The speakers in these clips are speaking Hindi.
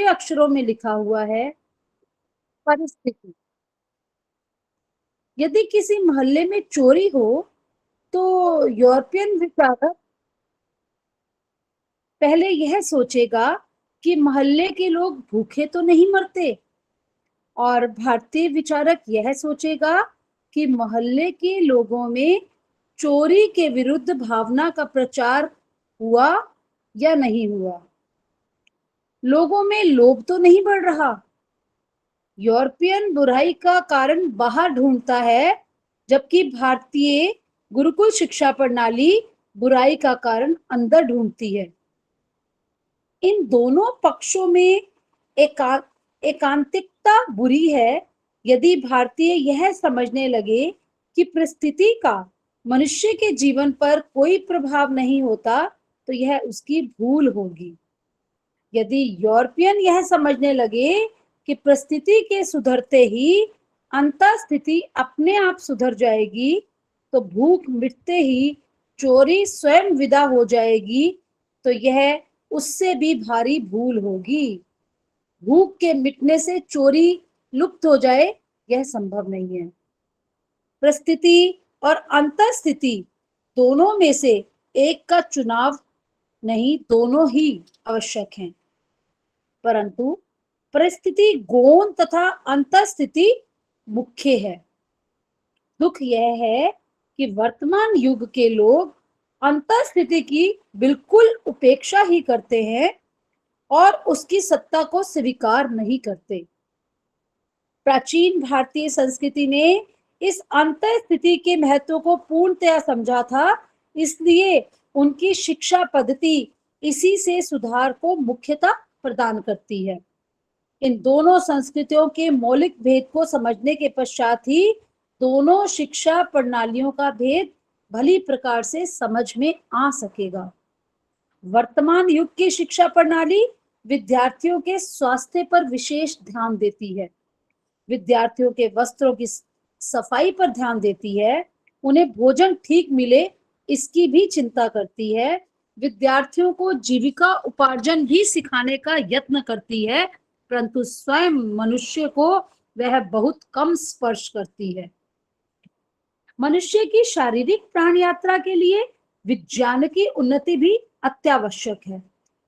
अक्षरों में लिखा हुआ है परिस्थिति। यदि किसी मोहल्ले में चोरी हो तो यूरोपियन विचारक पहले यह सोचेगा कि मोहल्ले के लोग भूखे तो नहीं मरते, और भारतीय विचारक यह सोचेगा कि मोहल्ले के लोगों में चोरी के विरुद्ध भावना का प्रचार हुआ या नहीं हुआ। लोगों में लोभ तो नहीं बढ़ रहा। यूरोपियन बुराई का कारण बाहर ढूंढता है, जबकि भारतीय गुरुकुल शिक्षा प्रणाली बुराई का कारण अंदर ढूंढती है। इन दोनों पक्षों में एकांतिकता बुरी है। यदि भारतीय यह समझने लगे कि परिस्थिति का मनुष्य के जीवन पर कोई प्रभाव नहीं होता, तो यह उसकी भूल होगी। यदि यूरोपियन यह समझने लगे कि परिस्थिति के सुधरते ही अंतःस्थिति अपने आप सुधर जाएगी, तो भूख मिटते ही चोरी स्वयं विदा हो जाएगी, तो यह उससे भी भारी भूल होगी। भूख के मिटने से चोरी लुप्त हो जाए, यह संभव नहीं है। परिस्थिति और अंतःस्थिति दोनों में से एक का चुनाव नहीं, दोनों ही आवश्यक हैं। परंतु परिस्थिति गौण तथा अंतःस्थिति मुख्य है। दुख यह है कि वर्तमान युग के लोग अंतःस्थिति की बिल्कुल उपेक्षा ही करते हैं और उसकी सत्ता को स्वीकार नहीं करते। प्राचीन भारतीय संस्कृति ने इस अंतःस्थिति के महत्व को पूर्णतया समझा था, इसलिए उनकी शिक्षा पद्धति इसी से सुधार को मुख्यता प्रदान करती है। इन दोनों संस्कृतियों के मौलिक भेद को समझने के पश्चात ही दोनों शिक्षा प्रणालियों का भेद भली प्रकार से समझ में आ सकेगा। वर्तमान युग की शिक्षा प्रणाली विद्यार्थियों के स्वास्थ्य पर विशेष ध्यान देती है, विद्यार्थियों के वस्त्रों की सफाई पर ध्यान देती है, उन्हें भोजन ठीक मिले इसकी भी चिंता करती है, विद्यार्थियों को जीविका उपार्जन भी सिखाने का यत्न करती है, परंतु स्वयं मनुष्य को वह बहुत कम स्पर्श करती है। मनुष्य की शारीरिक प्राण यात्रा के लिए विज्ञान की उन्नति भी अत्यावश्यक है।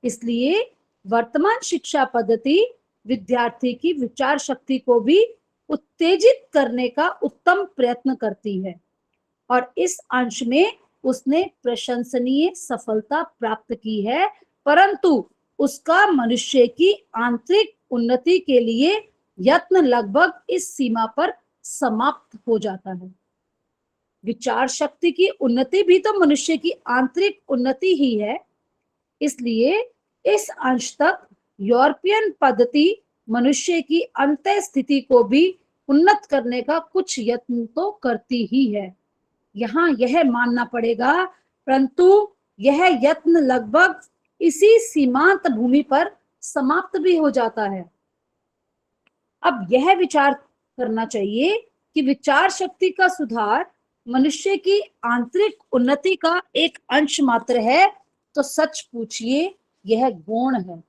इसलिए वर्तमान शिक्षा पद्धति विद्यार्थी की विचार शक्ति को भी उत्तेजित करने का उत्तम प्रयत्न करती है, और इस अंश में उसने प्रशंसनीय सफलता प्राप्त की है, परंतु उसका मनुष्य की आंतरिक उन्नति के लिए यत्न लगभग इस सीमा पर समाप्त हो जाता है। विचार शक्ति की उन्नति भी तो मनुष्य की आंतरिक उन्नति ही है। इसलिए इस अंश तक यूरोपियन पद्धति मनुष्य की अंतः स्थिति को भी उन्नत करने का कुछ यत्न तो करती ही है, यहाँ यह मानना पड़ेगा, परंतु यह यत्न लगभग इसी सीमांत भूमि पर समाप्त भी हो जाता है। अब यह विचार करना चाहिए कि विचार शक्ति का सुधार मनुष्य की आंतरिक उन्नति का एक अंश मात्र है, तो सच पूछिए यह गौण है।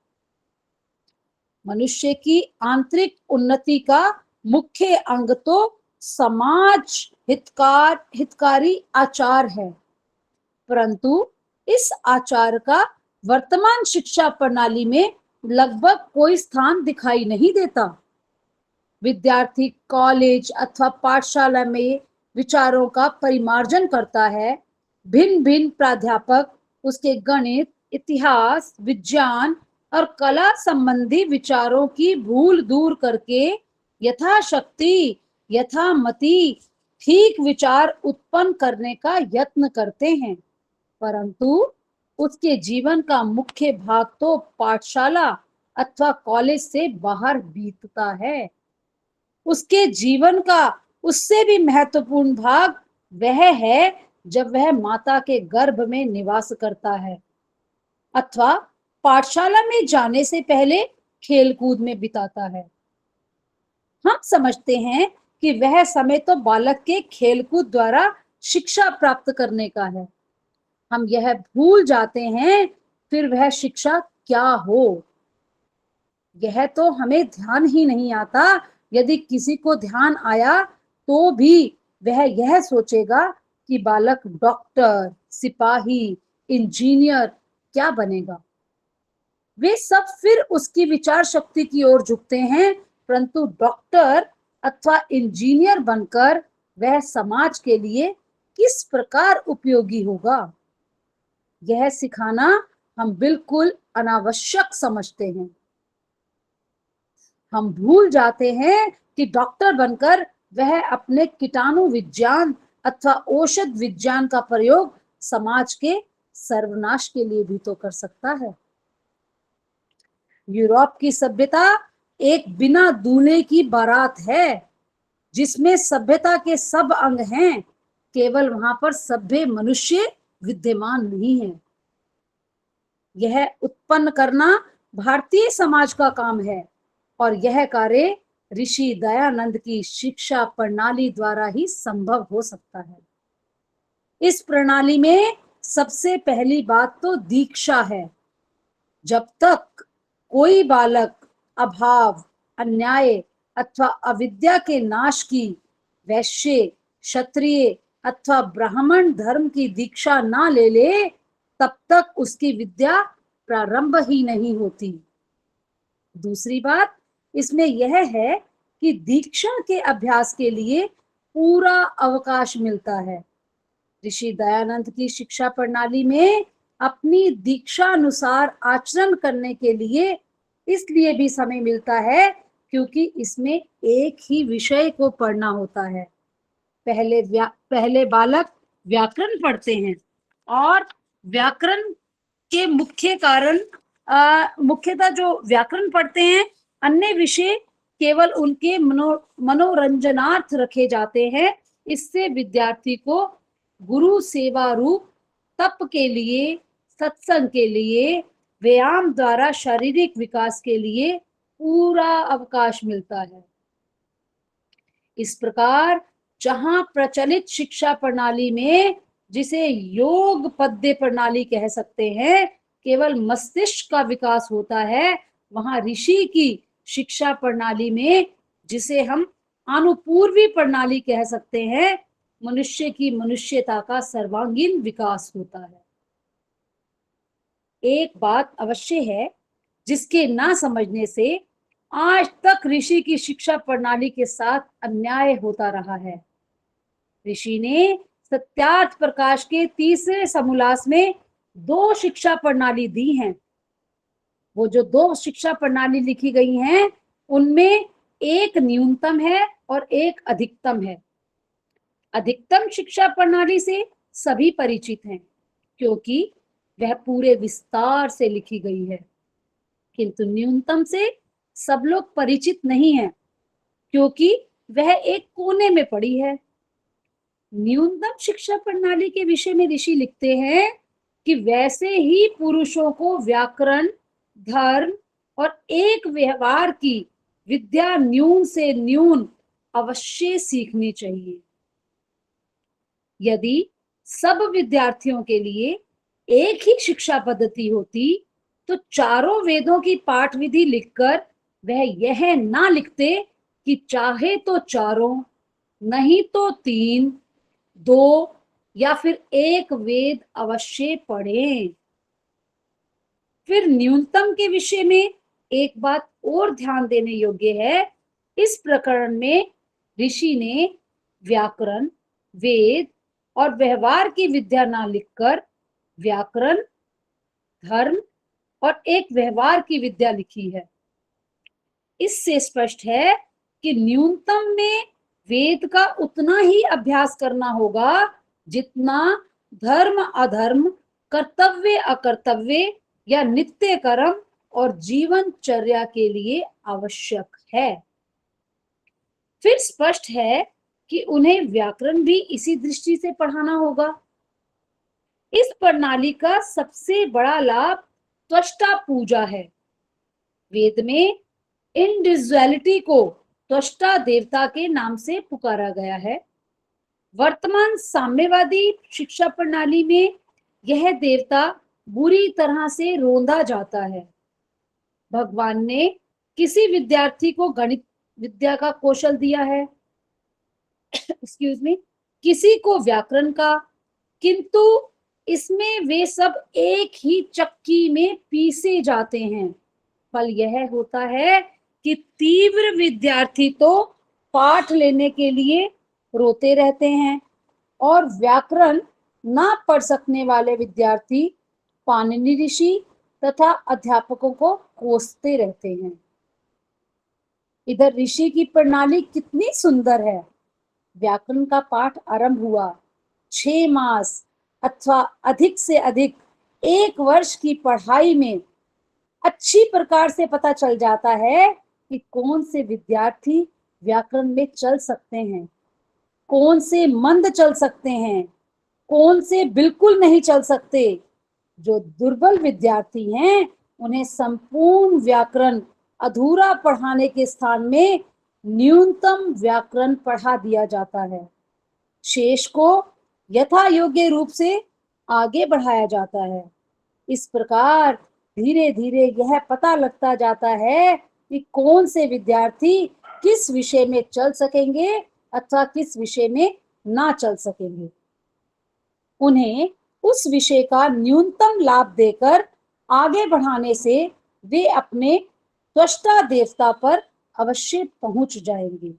मनुष्य की आंतरिक उन्नति का मुख्य अंग तो समाज हितकारी आचार है, परंतु इस आचार का वर्तमान शिक्षा प्रणाली में लगभग कोई स्थान दिखाई नहीं देता। विद्यार्थी कॉलेज अथवा पाठशाला में विचारों का परिमार्जन करता है। भिन्न भिन्न प्राध्यापक उसके गणित, इतिहास, विज्ञान और कला संबंधी विचारों की भूल दूर करके यथाशक्ति यथामति ठीक विचार उत्पन्न करने का यत्न करते हैं, परंतु उसके जीवन का मुख्य भाग तो पाठशाला अथवा कॉलेज से बाहर बीतता है। उसके जीवन का उससे भी महत्वपूर्ण भाग वह है जब वह माता के गर्भ में निवास करता है अथवा पाठशाला में जाने से पहले खेलकूद में बिताता है। हम समझते हैं कि वह समय तो बालक के खेलकूद द्वारा शिक्षा प्राप्त करने का है। हम यह भूल जाते हैं फिर वह शिक्षा क्या हो। यह तो हमें ध्यान ही नहीं आता। यदि किसी को ध्यान आया तो भी वह यह सोचेगा कि बालक डॉक्टर, सिपाही, इंजीनियर क्या बनेगा। वे सब फिर उसकी विचार शक्ति की ओर झुकते हैं, परंतु डॉक्टर अथवा इंजीनियर बनकर वह समाज के लिए किस प्रकार उपयोगी होगा, यह सिखाना हम बिल्कुल अनावश्यक समझते हैं। हम भूल जाते हैं कि डॉक्टर बनकर वह अपने कीटाणु विज्ञान अथवा औषध विज्ञान का प्रयोग समाज के सर्वनाश के लिए भी तो कर सकता है। यूरोप की सभ्यता एक बिना दूल्हे की बारात है, जिसमें सभ्यता के सब अंग हैं, केवल वहां पर सभ्य मनुष्य विद्यमान नहीं है। यह उत्पन्न करना भारतीय समाज का काम है और यह कार्य ऋषि दयानंद की शिक्षा प्रणाली द्वारा ही संभव हो सकता है। इस प्रणाली में सबसे पहली बात तो दीक्षा है। जब तक कोई बालक अभाव, अन्याय अथवा अविद्या के नाश की वैश्य, क्षत्रिय अथवा ब्राह्मण धर्म की दीक्षा ना ले ले, तब तक उसकी विद्या प्रारंभ ही नहीं होती। दूसरी बात इसमें यह है कि दीक्षा के अभ्यास के लिए पूरा अवकाश मिलता है। ऋषि दयानंद की शिक्षा प्रणाली में अपनी दीक्षा अनुसार आचरण करने के लिए इसलिए भी समय मिलता है क्योंकि इसमें एक ही विषय को पढ़ना होता है। पहले बालक व्याकरण पढ़ते हैं और व्याकरण के मुख्य कारण मुख्यतः जो व्याकरण पढ़ते हैं, अन्य विषय केवल उनके मनोरंजनार्थ रखे जाते हैं। इससे विद्यार्थी को गुरु सेवा रूप तप के लिए, सत्संग के लिए, व्यायाम द्वारा शारीरिक विकास के लिए पूरा अवकाश मिलता है। इस प्रकार जहां प्रचलित शिक्षा प्रणाली में, जिसे योग पद्य प्रणाली कह सकते हैं, केवल मस्तिष्क का विकास होता है, वहां ऋषि की शिक्षा प्रणाली में, जिसे हम अनुपूर्वी प्रणाली कह सकते हैं, मनुष्य की मनुष्यता का सर्वांगीण विकास होता है। एक बात अवश्य है जिसके ना समझने से आज तक ऋषि की शिक्षा प्रणाली के साथ अन्याय होता रहा है। ऋषि ने सत्यार्थ प्रकाश के तीसरे समोल्लास में 2 शिक्षा प्रणाली दी हैं। वो जो 2 शिक्षा प्रणाली लिखी गई हैं, उनमें एक न्यूनतम है और एक अधिकतम है। अधिकतम शिक्षा प्रणाली से सभी परिचित हैं क्योंकि वह पूरे विस्तार से लिखी गई है, किंतु न्यूनतम से सब लोग परिचित नहीं हैं क्योंकि वह एक कोने में पड़ी है। न्यूनतम शिक्षा प्रणाली के विषय में ऋषि लिखते हैं कि वैसे ही पुरुषों को व्याकरण, धर्म और एक व्यवहार की विद्या न्यून से न्यून अवश्य सीखनी चाहिए। यदि सब विद्यार्थियों के लिए एक ही शिक्षा पद्धति होती तो चारों वेदों की पाठ विधि लिखकर वह यह ना लिखते कि चाहे तो चारों, नहीं तो 3, 2 या फिर एक वेद अवश्य पढ़ें। फिर न्यूनतम के विषय में एक बात और ध्यान देने योग्य है। इस प्रकरण में ऋषि ने व्याकरण, वेद और व्यवहार की विद्या ना लिखकर व्याकरण, धर्म और एक व्यवहार की विद्या लिखी है। इससे स्पष्ट है कि न्यूनतम में वेद का उतना ही अभ्यास करना होगा जितना धर्म, अधर्म, कर्तव्य, अकर्तव्य या नित्य कर्म और जीवनचर्या के लिए आवश्यक है। फिर स्पष्ट है कि उन्हें व्याकरण भी इसी दृष्टि से पढ़ाना होगा। इस प्रणाली का सबसे बड़ा लाभ त्वष्टा पूजा है। वेद में इंडिविजुअलिटी को त्वष्टा देवता के नाम से पुकारा गया है। वर्तमान साम्यवादी शिक्षा प्रणाली में यह देवता बुरी तरह से रोंदा जाता है। भगवान ने किसी विद्यार्थी को गणित विद्या का कौशल दिया है, एक्सक्यूज मी, किसी को व्याकरण का, किंतु इसमें वे सब एक ही चक्की में पीसे जाते हैं। फल यह होता है कि तीव्र विद्यार्थी तो पाठ लेने के लिए रोते रहते हैं और व्याकरण ना पढ़ सकने वाले विद्यार्थी पाणिनि ऋषि तथा अध्यापकों को कोसते रहते हैं। इधर ऋषि की प्रणाली कितनी सुंदर है। व्याकरण का पाठ आरंभ हुआ, 6 मास अथवा अधिक से अधिक 1 वर्ष की पढ़ाई में अच्छी प्रकार से पता चल जाता है कि कौन से विद्यार्थी व्याकरण में चल सकते हैं, कौन से मंद चल सकते हैं, कौन से बिल्कुल नहीं चल सकते। जो दुर्बल विद्यार्थी हैं उन्हें संपूर्ण व्याकरण अधूरा पढ़ाने के स्थान में न्यूनतम व्याकरण पढ़ा दिया जाता है। शेष को यथा योग्य रूप से आगे बढ़ाया जाता है। इस प्रकार धीरे धीरे यह पता लगता जाता है कि कौन से विद्यार्थी किस विषय में चल सकेंगे अथवा किस विषय में ना चल सकेंगे। उन्हें उस विषय का न्यूनतम लाभ देकर आगे बढ़ाने से वे अपने त्वष्टा देवता पर अवश्य पहुंच जाएंगे।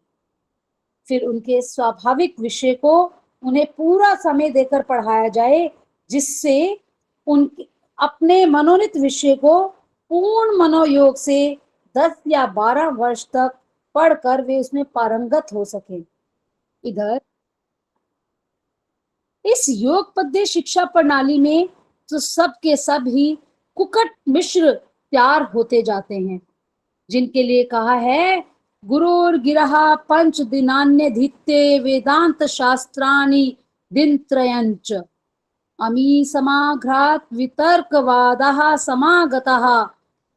फिर उनके स्वाभाविक विषय को उन्हें पूरा समय देकर पढ़ाया जाए, जिससे उनके अपने मनोनीत विषय को पूर्ण मनोयोग से 10 या 12 वर्ष तक पढ़कर वे उसमें पारंगत हो सके। इधर इस योग पद्धति शिक्षा प्रणाली में तो सब के सब ही कुकट मिश्र तैयार होते जाते हैं, जिनके लिए कहा है गुरुर गिरहा पंच दिनान्य धित्ते वेदांत शास्त्राणि दिनत्रयंच अमी समाघ्रात वितर्कवादः समागतः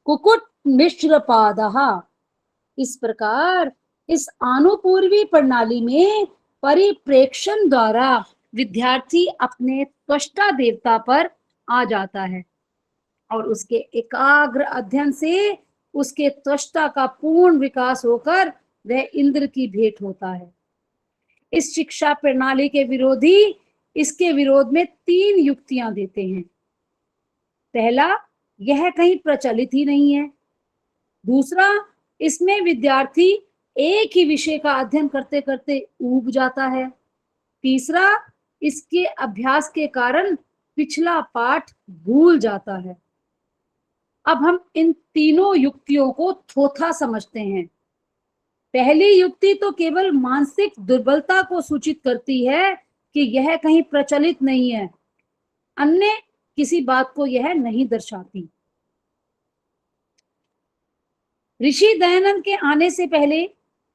कुकुट मिश्रपादः। इस प्रकार इस आनुपूर्वी प्रणाली में परिप्रेक्षण द्वारा विद्यार्थी अपने त्वष्टा देवता पर आ जाता है और उसके एकाग्र अध्ययन से उसके त्वष्टा का पूर्ण विकास होकर वह इंद्र की भेंट होता है। इस शिक्षा प्रणाली के विरोधी इसके विरोध में 3 युक्तियां देते हैं। पहला, यह कहीं प्रचलित ही नहीं है। दूसरा, इसमें विद्यार्थी एक ही विषय का अध्ययन करते करते ऊब जाता है। तीसरा, इसके अभ्यास के कारण पिछला पाठ भूल जाता है। अब हम इन तीनों युक्तियों को थोथा समझते हैं। पहली युक्ति तो केवल मानसिक दुर्बलता को सूचित करती है कि यह कहीं प्रचलित नहीं है, अन्य किसी बात को यह नहीं दर्शाती। ऋषि दयानंद के आने से पहले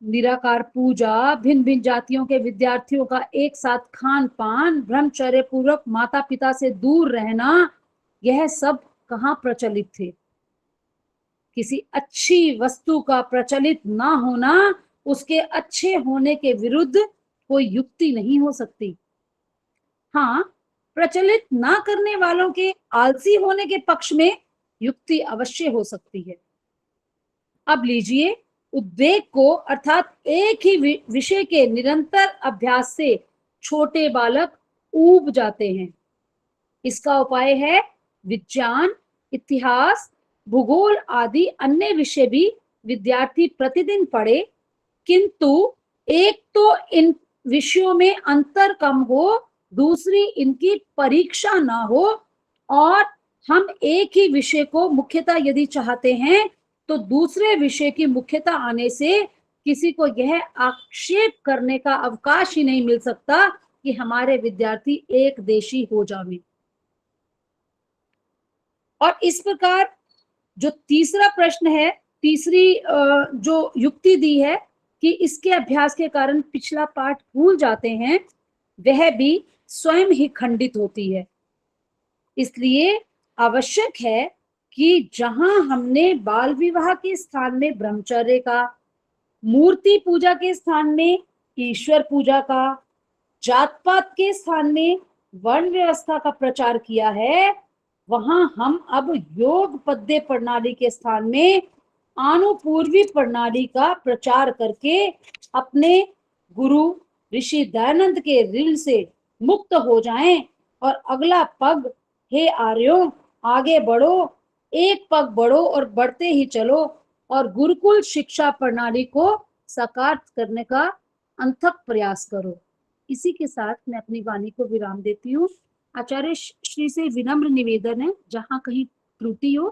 निराकार पूजा, भिन्न भिन्न जातियों के विद्यार्थियों का एक साथ खान पान, ब्रह्मचर्य पूर्वक माता पिता से दूर रहना, यह सब कहाँ प्रचलित थे। किसी अच्छी वस्तु का प्रचलित ना होना उसके अच्छे होने के विरुद्ध कोई युक्ति नहीं हो सकती। हाँ, प्रचलित ना करने वालों के आलसी होने के पक्ष में युक्ति अवश्य हो सकती है। अब लीजिए, उद्वेग को अर्थात एक ही विषय के निरंतर अभ्यास से छोटे बालक ऊब जाते हैं। इसका उपाय है विज्ञान, इतिहास, भूगोल आदि अन्य विषय भी विद्यार्थी प्रतिदिन पढ़े, किंतु एक तो इन विषयों में अंतर कम हो, दूसरी इनकी परीक्षा ना हो, और हम एक ही विषय को मुख्यता यदि चाहते हैं तो दूसरे विषय की मुख्यता आने से किसी को यह आक्षेप करने का अवकाश ही नहीं मिल सकता कि हमारे विद्यार्थी एक देशी हो जावे। और इस प्रकार जो तीसरा प्रश्न है, तीसरी जो युक्ति दी है कि इसके अभ्यास के कारण पिछला पाठ भूल जाते हैं, वह भी स्वयं ही खंडित होती है। इसलिए आवश्यक है कि जहां हमने बाल विवाह के स्थान में ब्रह्मचर्य का, मूर्ति पूजा के स्थान में ईश्वर पूजा का, जात पात के स्थान में वर्ण व्यवस्था का प्रचार किया है, वहां हम अब योग पद्य प्रणाली के स्थान में आनुपूर्वी प्रणाली का प्रचार करके अपने गुरु ऋषि दयानंद के ऋण से मुक्त हो जाएं और अगला पग, हे आर्यों, आगे बढ़ो, एक पग बढ़ो और बढ़ते ही चलो और गुरुकुल शिक्षा प्रणाली को साकार करने का अथक प्रयास करो। इसी के साथ मैं अपनी वाणी को विराम देती हूँ। आचार्य श्री से विनम्र निवेदन है, जहाँ कहीं त्रुटि हो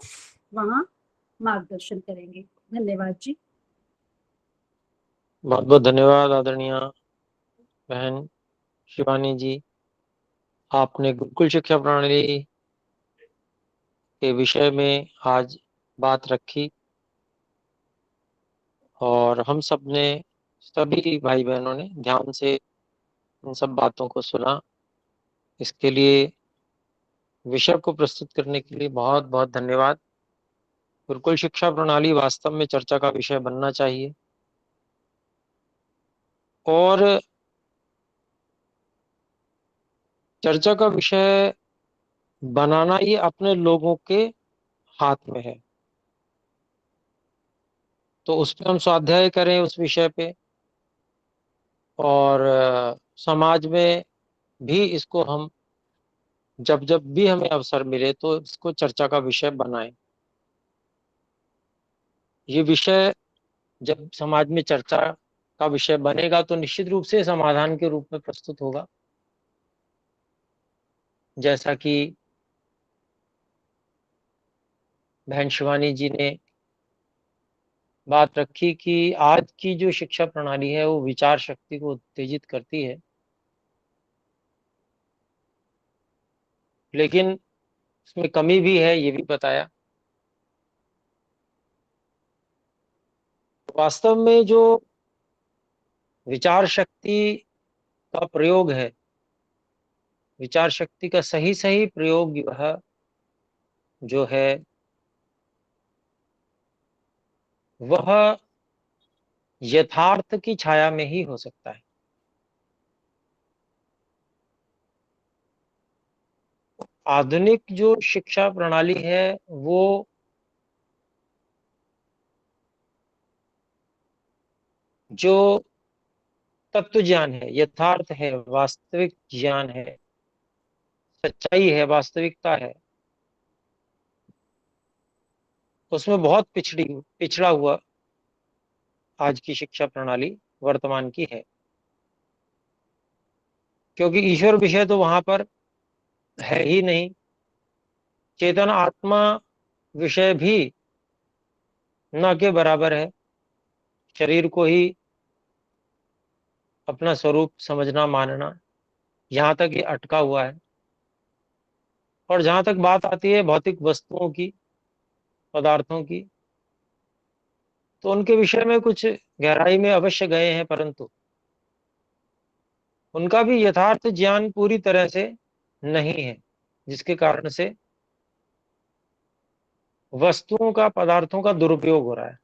वहां मार्गदर्शन करेंगे। धन्यवाद जी। बहुत बहुत धन्यवाद आदरणीय बहन शिवानी जी। आपने गुरुकुल शिक्षा प्रणाली के विषय में आज बात रखी और हम सब ने, सभी भाई बहनों ने ध्यान से इन सब बातों को सुना। इसके लिए, विषय को प्रस्तुत करने के लिए बहुत बहुत धन्यवाद। गुरुकुल शिक्षा प्रणाली वास्तव में चर्चा का विषय बनना चाहिए और चर्चा का विषय बनाना ये अपने लोगों के हाथ में है। तो उस पर हम स्वाध्याय करें उस विषय पे, और समाज में भी इसको हम जब जब भी हमें अवसर मिले तो इसको चर्चा का विषय बनाएं। ये विषय जब समाज में चर्चा का विषय बनेगा तो निश्चित रूप से समाधान के रूप में प्रस्तुत होगा। जैसा कि बहन शिवानी जी ने बात रखी कि आज की जो शिक्षा प्रणाली है वो विचार शक्ति को उत्तेजित करती है, लेकिन उसमें कमी भी है, ये भी बताया। वास्तव में जो विचार शक्ति का प्रयोग है, विचार शक्ति का सही सही प्रयोग वह जो है वह यथार्थ की छाया में ही हो सकता है। आधुनिक जो शिक्षा प्रणाली है वो जो तत्व ज्ञान है, यथार्थ है, वास्तविक ज्ञान है, सच्चाई है, वास्तविकता है, उसमें बहुत पिछड़ा हुआ आज की शिक्षा प्रणाली वर्तमान की है। क्योंकि ईश्वर विषय तो वहां पर है ही नहीं। चेतन आत्मा विषय भी न के बराबर है। शरीर को ही अपना स्वरूप समझना, मानना, यहाँ तक ये अटका हुआ है। और जहां तक बात आती है भौतिक वस्तुओं की, पदार्थों की, तो उनके विषय में कुछ गहराई में अवश्य गए हैं, परंतु उनका भी यथार्थ ज्ञान पूरी तरह से नहीं है, जिसके कारण से वस्तुओं का, पदार्थों का दुरुपयोग हो रहा है।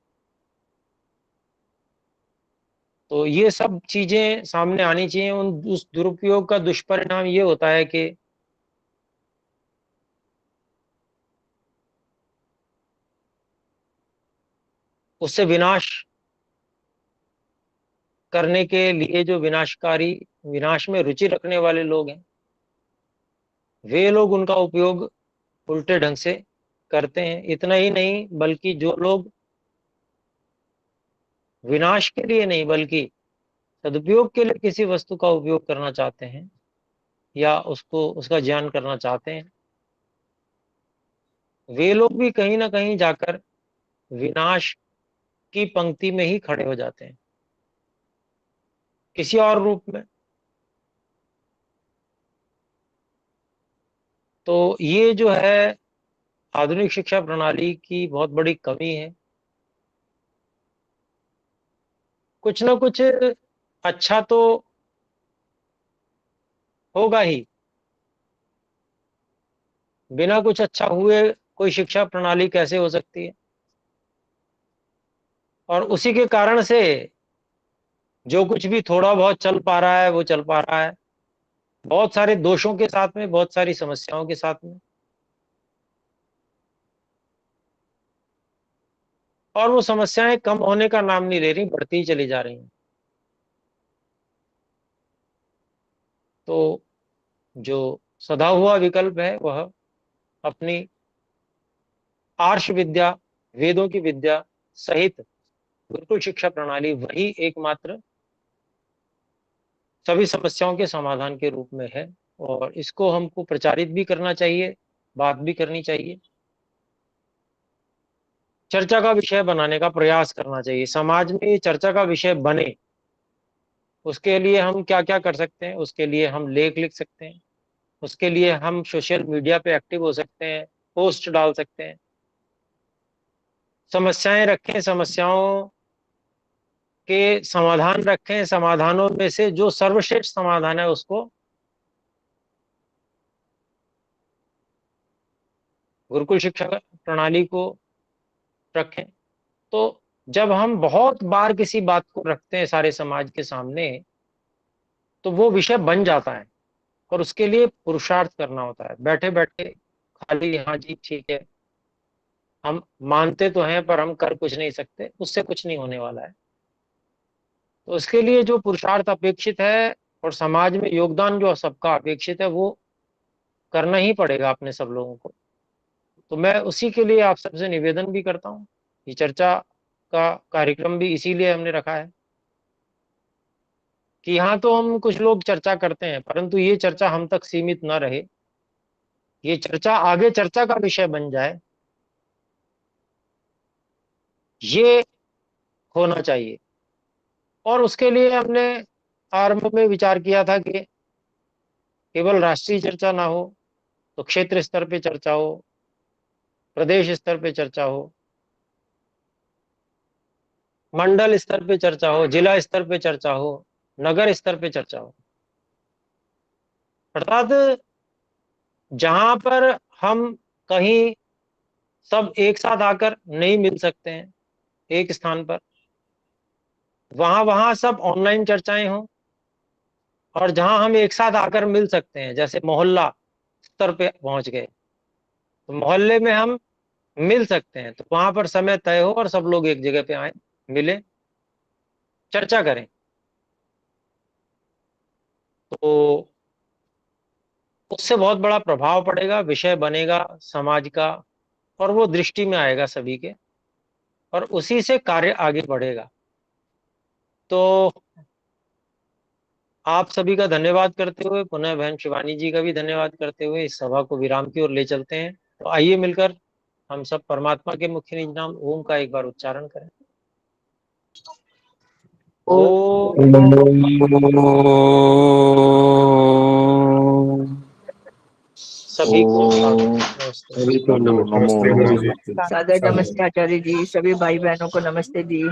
तो ये सब चीजें सामने आनी चाहिए। उस दुरुपयोग का दुष्परिणाम ये होता है कि उससे विनाश करने के लिए जो विनाशकारी, विनाश में रुचि रखने वाले लोग हैं, वे लोग उनका उपयोग उल्टे ढंग से करते हैं। इतना ही नहीं, बल्कि जो लोग विनाश के लिए नहीं बल्कि सदुपयोग के लिए किसी वस्तु का उपयोग करना चाहते हैं या उसको, उसका ज्ञान करना चाहते हैं, वे लोग भी कहीं ना कहीं जाकर विनाश की पंक्ति में ही खड़े हो जाते हैं, किसी और रूप में। तो ये जो है आधुनिक शिक्षा प्रणाली की बहुत बड़ी कमी है। कुछ ना कुछ अच्छा तो होगा ही, बिना कुछ अच्छा हुए कोई शिक्षा प्रणाली कैसे हो सकती है। और उसी के कारण से जो कुछ भी थोड़ा बहुत चल पा रहा है वो चल पा रहा है, बहुत सारे दोषों के साथ में, बहुत सारी समस्याओं के साथ में। और वो समस्याएं कम होने का नाम नहीं ले रही, बढ़ती ही चली जा रही हैं। तो जो सदा हुआ विकल्प है वह अपनी आर्ष विद्या, वेदों की विद्या सहित गुरुकुल शिक्षा प्रणाली वही एकमात्र सभी समस्याओं के समाधान के रूप में है, और इसको हमको प्रचारित भी करना चाहिए, बात भी करनी चाहिए, चर्चा का विषय बनाने का प्रयास करना चाहिए। समाज में ये चर्चा का विषय बने, उसके लिए हम क्या क्या कर सकते हैं? उसके लिए हम लेख लिख सकते हैं, उसके लिए हम सोशल मीडिया पे एक्टिव हो सकते हैं, पोस्ट डाल सकते हैं, समस्याएं रखें, समस्याओं के समाधान रखें, समाधानों में से जो सर्वश्रेष्ठ समाधान है उसको गुरुकुल शिक्षा प्रणाली को रखें। तो जब हम बहुत बार किसी बात को रखते हैं सारे समाज के सामने, तो वो विषय बन जाता है, और उसके लिए पुरुषार्थ करना होता है। बैठे बैठे खाली हाँ जी ठीक है, हम मानते तो हैं पर हम कर कुछ नहीं सकते, उससे कुछ नहीं होने वाला है। तो उसके लिए जो पुरुषार्थ अपेक्षित है और समाज में योगदान जो सबका अपेक्षित है, वो करना ही पड़ेगा अपने सब लोगों को। तो मैं उसी के लिए आप सबसे निवेदन भी करता हूँ। ये चर्चा का कार्यक्रम भी इसीलिए हमने रखा है कि यहाँ तो हम कुछ लोग चर्चा करते हैं, परंतु ये चर्चा हम तक सीमित न रहे, ये चर्चा आगे चर्चा का विषय बन जाए, ये होना चाहिए। और उसके लिए हमने आरंभ में विचार किया था कि केवल राष्ट्रीय चर्चा ना हो, तो क्षेत्र स्तर पे चर्चा हो, प्रदेश स्तर पे चर्चा हो, मंडल स्तर पे चर्चा हो, जिला स्तर पे चर्चा हो, नगर स्तर पे चर्चा हो। अर्थात जहां पर हम कहीं सब एक साथ आकर नहीं मिल सकते हैं एक स्थान पर, वहां वहां सब ऑनलाइन चर्चाएं हों। और जहां हम एक साथ आकर मिल सकते हैं, जैसे मोहल्ला स्तर पे पहुंच गए, तो मोहल्ले में हम मिल सकते हैं, तो वहां पर समय तय हो और सब लोग एक जगह पे आए, मिले, चर्चा करें। तो उससे बहुत बड़ा प्रभाव पड़ेगा, विषय बनेगा समाज का, और वो दृष्टि में आएगा सभी के, और उसी से कार्य आगे बढ़ेगा। तो आप सभी का धन्यवाद करते हुए, पुनः बहन शिवानी जी का भी धन्यवाद करते हुए, इस सभा को विराम की ओर ले चलते हैं। तो आइए मिलकर हम सब परमात्मा के मुख्य निज नाम ओम का एक बार उच्चारण करें। ओम। सभी को नमस्ते। सभी को नमस्ते गुरु जी। सादर नमस्ते आचार्य जी, सभी भाई बहनों को नमस्ते जी।